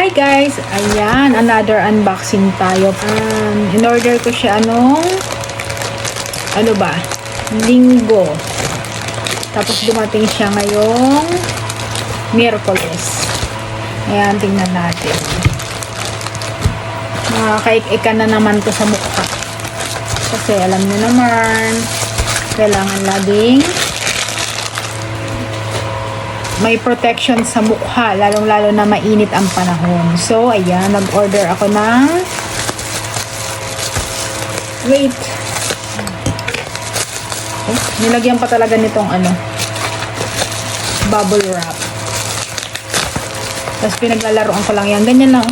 Hi guys! Ayan, another unboxing tayo. In-order ko siya Linggo. Tapos dumating siya ngayong Miyerkules. Ayan, tingnan natin. Nakakaik-ika na naman to sa mukha. Kasi alam niyo naman, kailangan laging may protection sa mukha, lalong-lalo na mainit ang panahon. So, ayan, nag-order ako ng nilagyan pa talaga nitong bubble wrap. Tapos pinaglalaroan ko lang yan. Ganyan lang.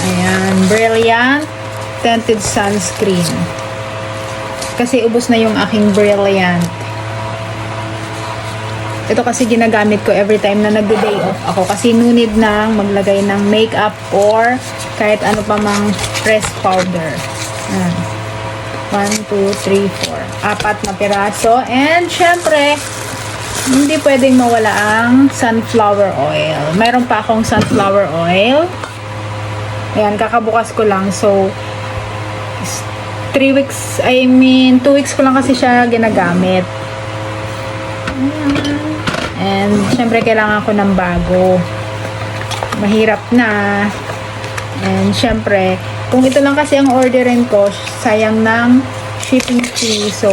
Ayan, Brilliant Tinted Sunscreen. Kasi ubos na yung aking Brilliant. Ito kasi ginagamit ko every time na nagde-day off ako. Kasi no need nang maglagay ng makeup or kahit ano pa mang press powder. 1, 2, 3, 4. 4 na piraso. And syempre, hindi pwedeng mawala ang sunflower oil. Mayroon pa akong sunflower oil. Ayan, kakabukas ko lang. So, 2 weeks ko lang kasi siya ginagamit. And, syempre, kailangan ko ng bago. Mahirap na. And, syempre, kung ito lang kasi ang orderin ko, sayang ng shipping fee. So,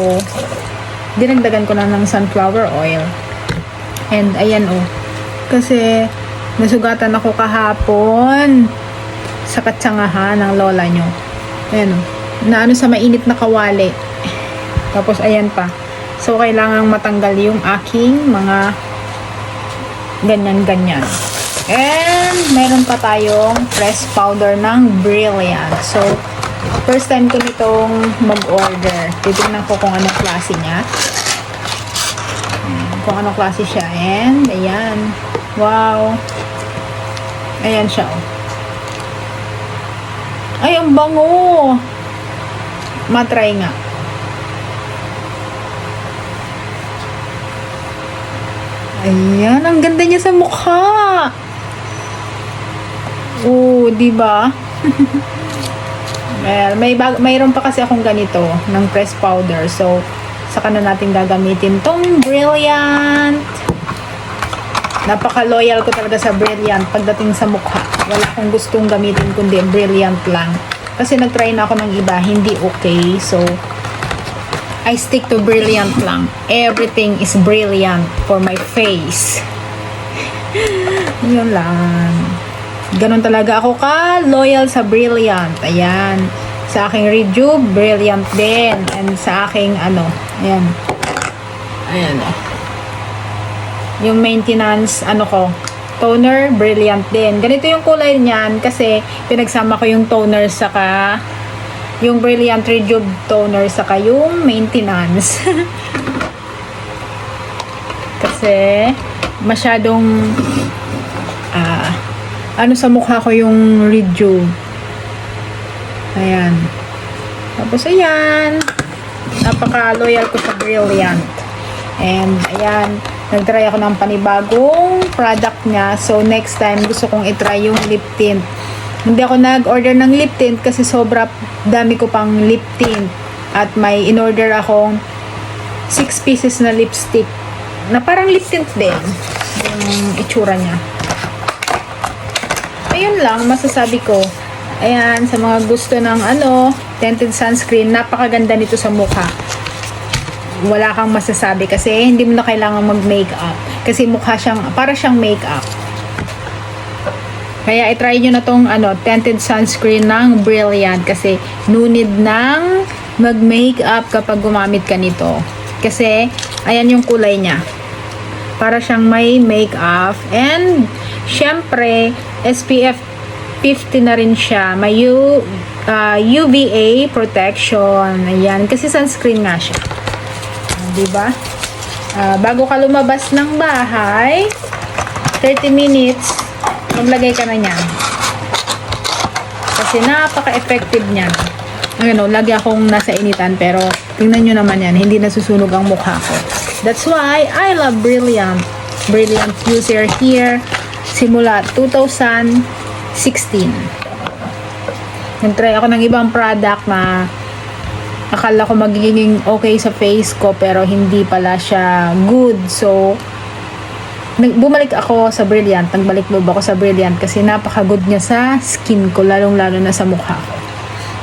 dinagdagan ko na ng sunflower oil. And, ayan kasi, nasugatan ako kahapon sa katsangahan ng lola nyo. Ayan na sa mainit na kawali. Tapos, ayan pa. So, kailangang matanggal yung aking mga ganyan-ganyan. And, meron pa tayong press powder ng Brilliant. So, first time ko nitong mag-order. Titignan ko kung anong klase niya. Kung anong klase siya. And, ayan. Wow. Ayan siya, Ay, ang bango. Matry nga. Ayan, ang ganda niya sa mukha. Di ba? Well, mayroon pa kasi akong ganito ng press powder. So, saka na natin gagamitin tong Brilliant. Napaka-loyal ko talaga sa Brilliant pagdating sa mukha. Wala akong gustong gamitin kundi Brilliant lang. Kasi nag-try na ako ng iba, hindi okay. So, I stick to Brilliant lang. Everything is Brilliant for my face. Yun lang. Ganon talaga ako ka-loyal sa Brilliant. Ayan. Sa aking Rejuve, Brilliant din. And sa aking ayan. Ayan yung maintenance, toner, Brilliant din. Ganito yung kulay niyan kasi pinagsama ko yung toner saka yung Brilliant Rejuve toner saka yung maintenance. Kasi masyadong sa mukha ko yung Rejuve. Ayan. Tapos ayan. Napaka-loyal ko sa Brilliant. And ayan, nag-try ako ng panibagong product niya. So, next time, gusto kong i-try yung lip tint. Hindi ako nag-order ng lip tint kasi sobra dami ko pang lip tint. At may in-order akong 6 pieces na lipstick na parang lip tint din. Yung itsura niya. Ayun lang, masasabi ko. Ayan, sa mga gusto ng tinted sunscreen, napakaganda nito sa mukha. Wala kang masasabi kasi hindi mo na kailangan mag-makeup kasi para siyang makeup. Kaya i-try nyo na tong tinted sunscreen ng Brilliant kasi no need nang mag-makeup kapag gumamit ka nito. Kasi ayan yung kulay niya. Para siyang may makeup and syempre SPF 50 na rin siya. May UVA protection. Ayan kasi sunscreen nga siya. Diba? Bago ka lumabas ng bahay, 30 minutes, maglagay ka na niyan. Kasi napaka-effective niyan. Lagi akong nasa initan, pero tingnan nyo naman yan, hindi nasusunog ang mukha ko. That's why I love Brilliant. Brilliant user here simula 2016. Nag-try ako ng ibang product na akala ko magiging okay sa face ko pero hindi pala siya good. So, bumalik ako sa Brilliant. Nagbalik loob ako sa Brilliant kasi napaka-good niya sa skin ko, lalong-lalo na sa mukha ko.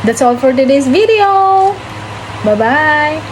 That's all for today's video. Bye-bye!